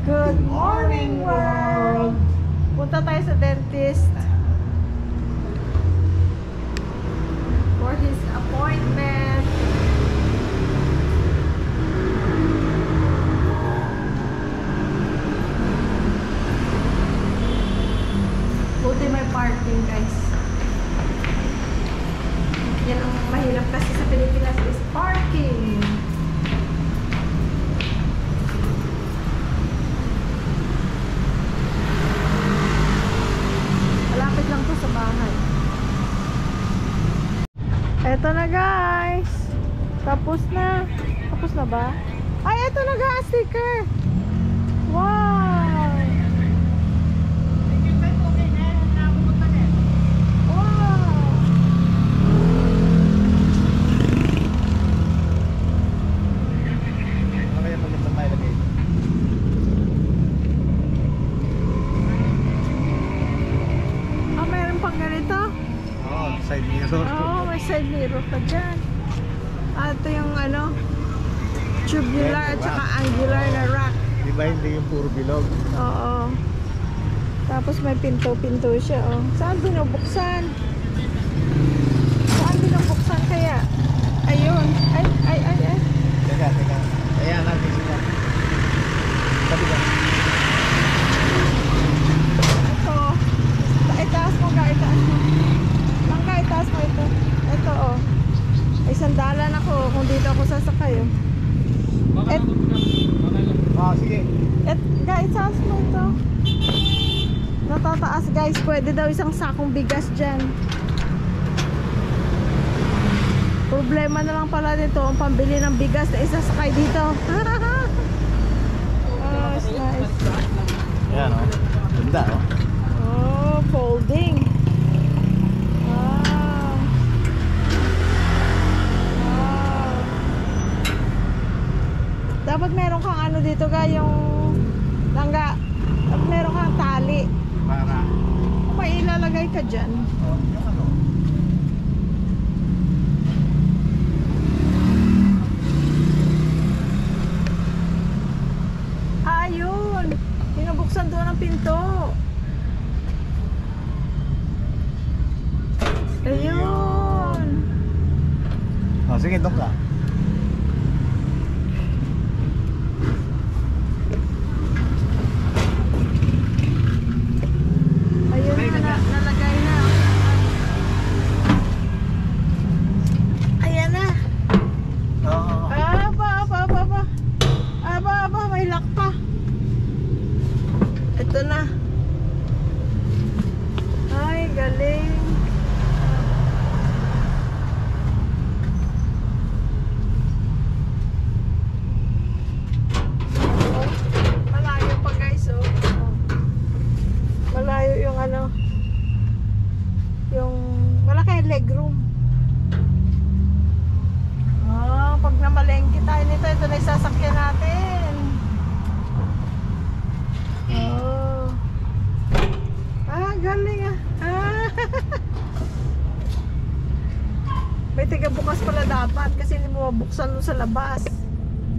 Good morning, world! Punta tayo sa dentist for his appointment. Buti may parking, guys. Yan ang mahirap kasi sa Pilipinas is parking. Malapit lang to sa bahay. Eto na, guys. Tapos na. Tapos na ba? Ay, eto na, guys. Sticker. Wow. Side mirror. Oo, may side mirror pa dyan. Ito yung ano, tubular at saka angular na rack. Diba hindi yung puro bilog? Oo. Tapos may pinto-pinto siya. Oh. Saan binubuksan? Saan binubuksan kaya? Ayun. Ay. Teka. Ayan, natin sila. Sabi ba? Ito. Itaas mo ka, itaas mo. Itaas mo ito. Ito, oh. Ay, sandalan ako kung dito ako sasakay, oh. Sige. Guys, itaas mo ito. Natataas, guys. Pwede daw isang sakong bigas dyan. Problema na lang pala dito ang pambili ng bigas na isasakay dito. Oh, it's nice. Ayan, oh. Ganda, oh. Oh, folding. Dapat meron kang ano dito ga, yung langga. Dapat meron kang tali. Para? May ilalagay ka dyan. Oh, yung ano? Ayun! Pinabuksan doon ang pinto. Ayun! Oh, sige, doon ka. Nalagay na. Ayan na. Oo. Aba, may lock pa. Ito na. Ay, galing. Malayo pa, guys, oh. Malayo yung ano, yung malaki legroom. Pag namalengke tayo nito, ito na isasakyan natin. Galing ah. May tigabukas pala dapat kasi hindi mo mabuksan doon sa labas.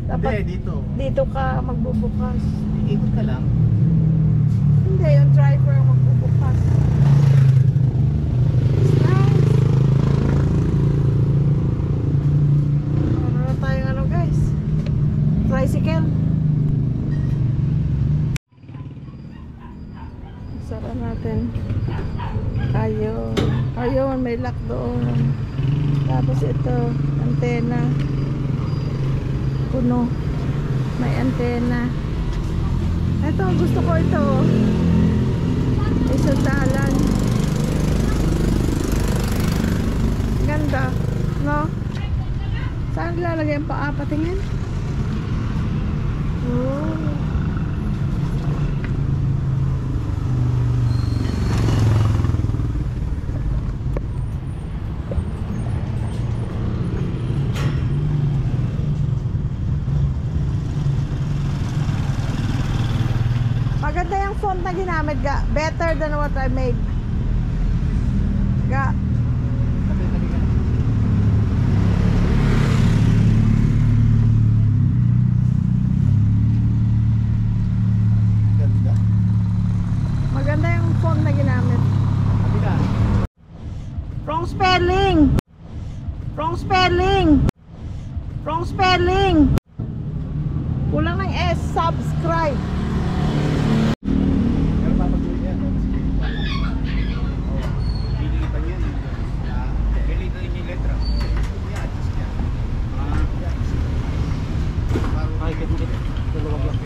Dapat Hindi, dito. dito ka magbubukas. Ikot ka lang. Hindi, yung driver ang magbubukas. Tricycle. Sara natin. Ayun, may lock doon. Tapos ito, antena. Puno. May antena. Ito, gusto ko ito. May sandalan. Ganda, no? Saan lalagay ang paa? Patingin? Oh. Maganda yung font na ginamit, ga. Better than what I made. Ga. Wrong spelling. Wrong spelling. Kulang ng S. Subscribe. Pero papatuloy yan. Lilipan yan. Lilipan yung letra. Yan, just yan. Yan. Ay, kaya dalawang lang.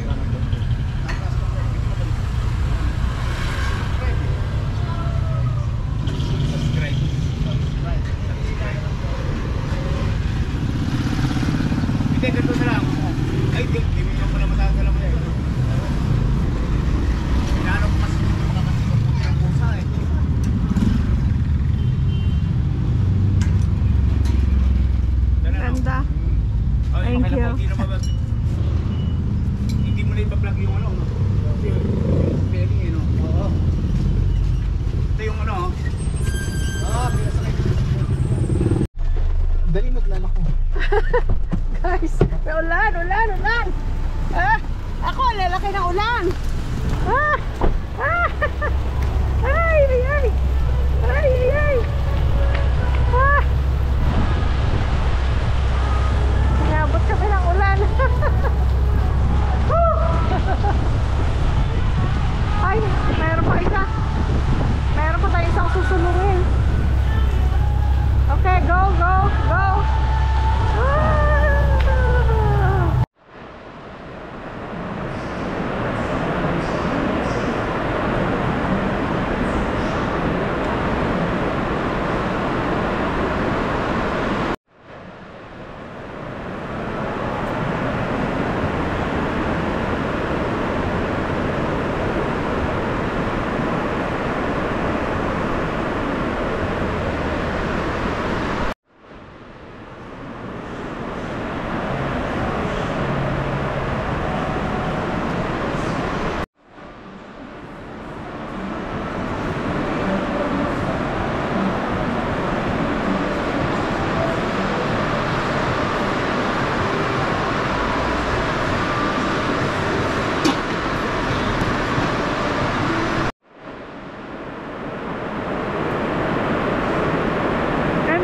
Hindi, ganito na lang. Ay, di mo pala matagala mo yan. Inaano ko kasi makakasipaputi ng pusa eh. Ganda. Thank you. Hindi mo na ipa-plug yung ano, no? Yung spelling eh, no? Oo. Ito yung ano, pinasakay. Dali maglalak ko. Guys, may ulan. Ah, ako, lalaki ng ulan. Ah, ah, ay. Ah, inabot kami ng ulan. Ay, mayroon pa isa. Mayroon pa tayo isang susunugin. Okay, go. Ah!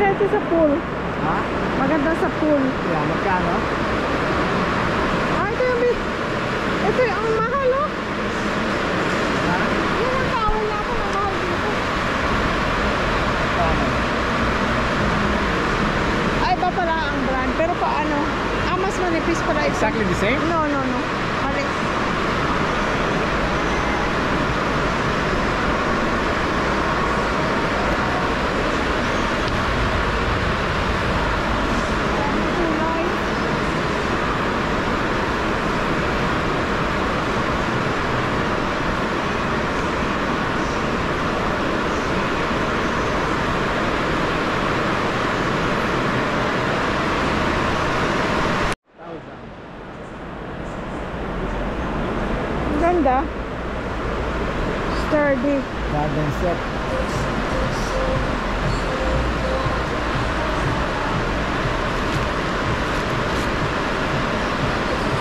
Ito sa pool. Ha? Maganda sa pool. Yeah, magkano? Ay, ito yung ang mahal, oh. Ha? Yan ang tawal na ako ng mahal dito. Tama. Ay, iba pala ang brand. Pero paano? Mas manipis pala ito. Exactly the same? No. Mali. Ganda. Sturdy. Garden set.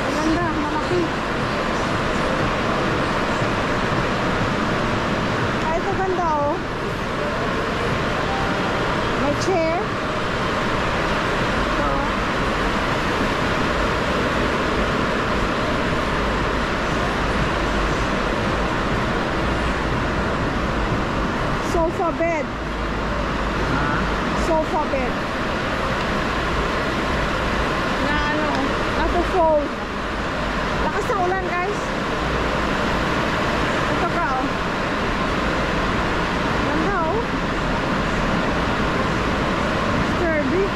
Maganda, malaki. Ay, ito ganda, oh. May chair. Ito, oh. Sofa bed. Sofa bed. Na ano, fold. Lakas ng ulan, guys. Ito ka, oh. Ganda, oh. Sturdy.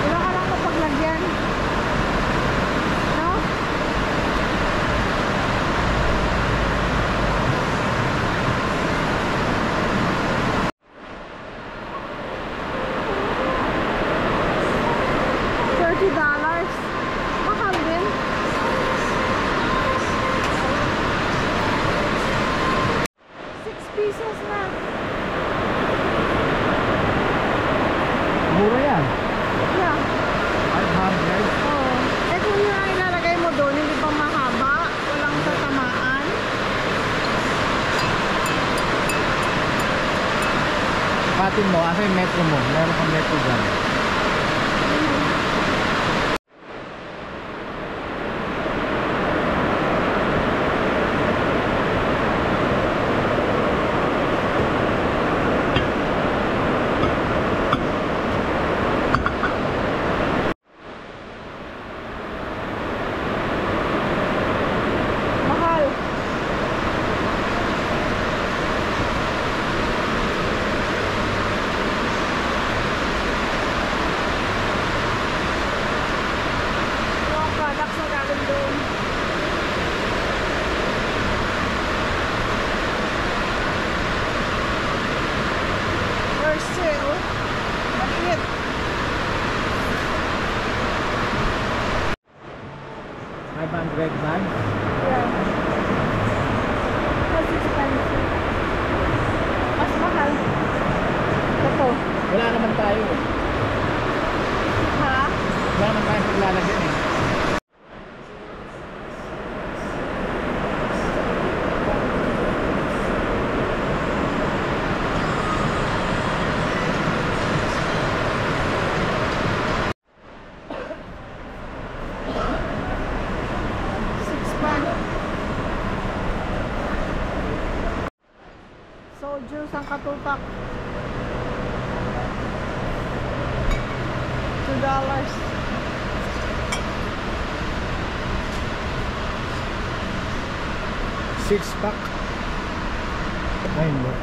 Wala ka lang mapaglagyan. No? $30. Mahal din. $6 na. Mura yan. Yeah. 500. Oo. Eh kung yun ang ilalagay mo doon, hindi pa mahaba, walang tatamaan. But hanapin mo, asa yung metro mo? Meron kang metro dyan. Mahal. Mga products na galing doon. First sale. Maliit. $500 man? Yeah. Mas expensive. Mas mahal. Ito. Wala naman tayo. Ha? Wala naman tayo paglalagyan eh. Six pack. Soju sang katutak. $2. Six pack? Ay, hindi.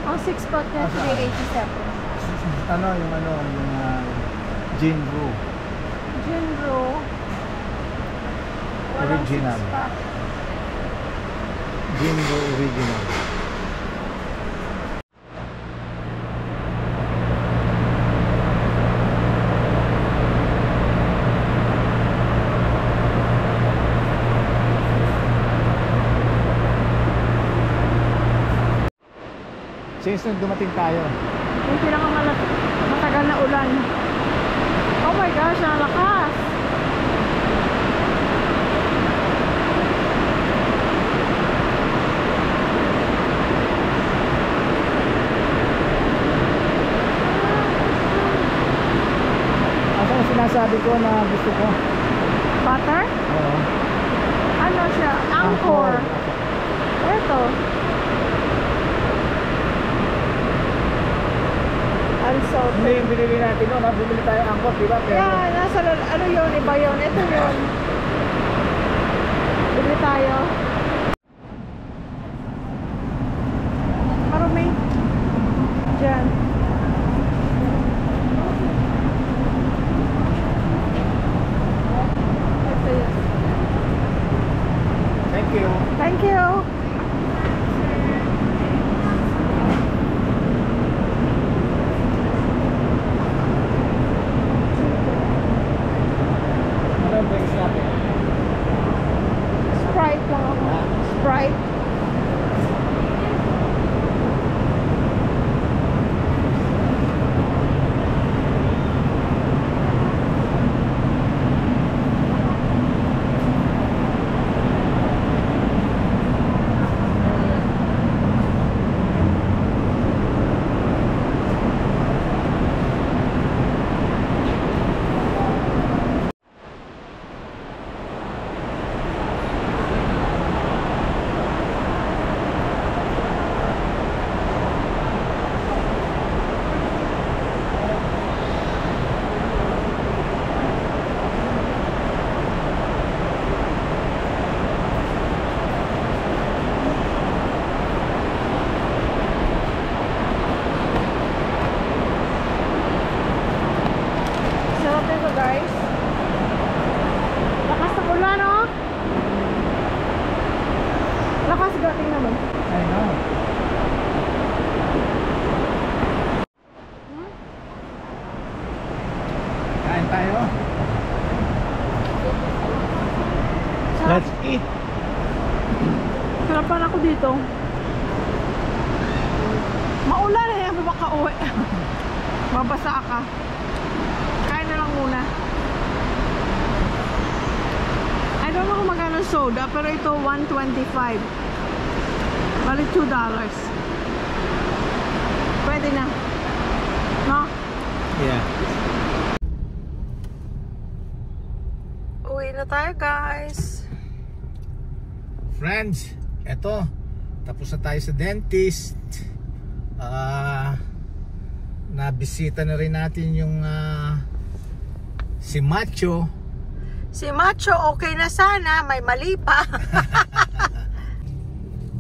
Ang six pack niya, Asa? 387. Ano, yung gin brew. Gin brew. Walang Original. six pack. Gin brew original. Since nung dumating tayo, Yung matagal na ulan. Oh my gosh, ang lakas. asa yung sinasabi ko na gusto ko? Butter? Oo. Ano siya? Angkor. Ito. Unsalted. Hindi yung binili natin noon, bumili tayo angkor, diba? Pero Yeah, ano yun? Iba yun. Ito yun. Bili tayo. Marumi. Diyan. Ito yun. thank you. Thank you. Ano yung drinks natin? Sprite lang ako. Sprite. Sarap nito guys. Lakas ng ulan oh. Lakas gating naman. I know. Kain tayo. Let's eat. Sarapan ako dito. Maulan eh, baka uwi. Mabasa ka. Kain na lang muna. I don't know kung magkano soda, pero ito $1.25. Bali $2. Pwede na. Yeah. Uwi na tayo, guys. Friends, eto, tapos na tayo sa dentist. Nabisita na rin natin yung si Macho. Si Macho, okay na sana. May mali pa.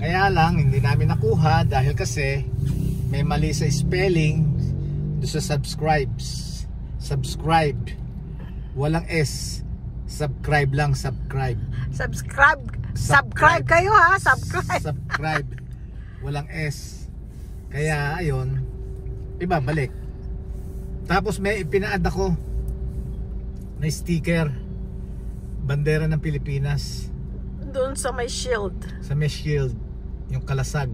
Kaya lang, hindi namin nakuha dahil kasi may mali sa spelling doon sa subscribes. Subscribe. Walang S. Subscribe lang, subscribe. Subscribe kayo ha, subscribe. Subscribe. Walang S. Kaya ayun, ibabalik. Tapos may ipinaad ako na sticker, bandera ng Pilipinas Doon sa may shield. sa mesh shield, yung kalasag.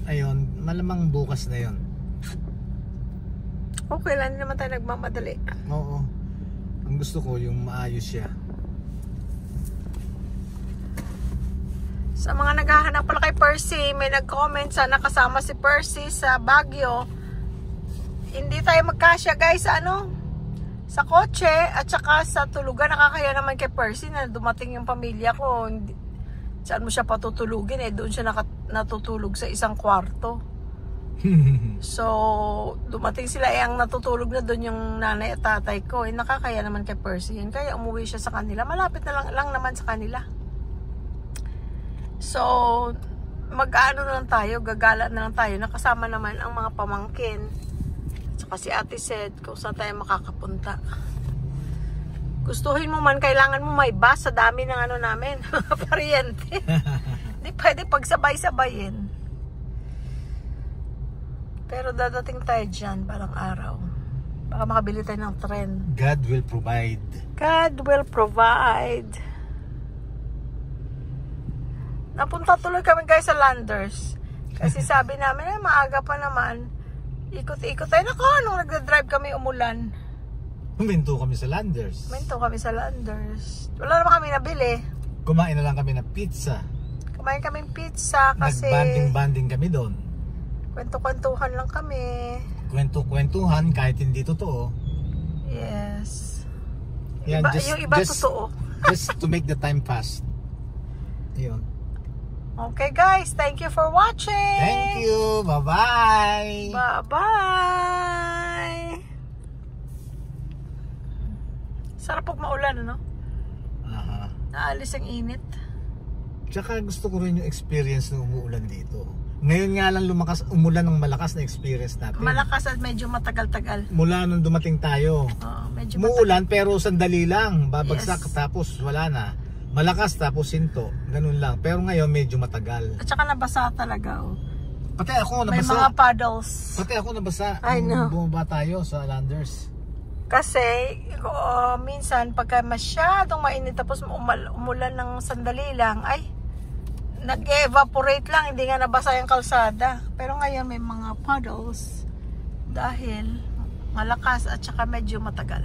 Ayun, malamang bukas na yon. Okay lang, hindi naman tayo nagmamadali. Oo. Ang gusto ko yung maayos siya. Sa mga naghahanap pala kay Percy, may nag-comment sana kasama si Percy sa Baguio. Hindi tayo magkasya guys sa sa kotse at saka sa tulugan. Nakakaya naman kay Percy na dumating yung pamilya ko. Saan mo siya patutulugin doon siya natutulog sa isang kwarto. So, dumating sila ang natutulog na doon yung nanay at tatay ko. Nakakaya naman kay Percy yun. Kaya umuwi siya sa kanila. Malapit na lang naman sa kanila. So, mag-ano na lang tayo, gagala na lang tayo. Nakasama naman ang mga pamangkin. Tsaka si Ate Sed, kung saan tayo makakapunta. Gustuhin mo man, kailangan mo may bus sa dami ng namin. Pariente. Hindi pwede pagsabay-sabayin. Pero dadating tayo dyan, parang araw. Baka makabili tayo ng tren. God will provide. God will provide. Napunta tuloy kami guys sa Landers. Kasi sabi namin, maaga pa naman. Ikot-ikot tayo. Naku, nung nagda-drive kami umulan. Huminto kami sa Landers. Minto kami sa Landers. Wala naman kami nabili. Kumain na lang kami ng pizza. Kumain kaming pizza kasi Nag-banding banding kami doon. kwento-kwentuhan lang kami. Kwento-kwentuhan kahit hindi totoo. Yes. Yan, Yung iba totoo. Just to make the time pass. Yun. Okay guys, thank you for watching. Thank you. Bye-bye. Bye-bye. Sarap pag maulan, Aha. Naalis ang init. Tsaka gusto ko rin yung experience na umuulan dito. Ngayon nga lang umulan ng malakas na experience natin. Malakas at medyo matagal-tagal. Mula nung dumating tayo. Medyo Umuulan pero sandali lang. Babagsak Yes. tapos wala na. Malakas tapos hinto. Ganun lang. Pero ngayon medyo matagal. At saka nabasa talaga. Pati ako May nabasa. mga puddles. Pati ako nabasa. I know. Nung bumaba tayo sa Landers. Kasi minsan pagka masyadong mainit tapos umulan ng sandali lang, ay nag-evaporate lang, hindi nga nabasa yung kalsada. Pero ngayon may mga puddles dahil malakas at saka medyo matagal.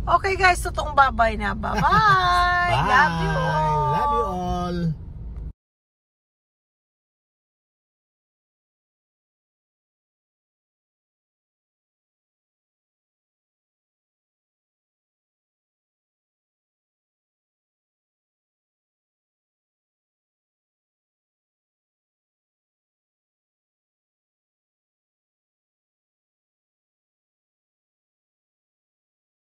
Okay guys, totoong babay na. Bye-bye! Bye! Love you all! Love you all!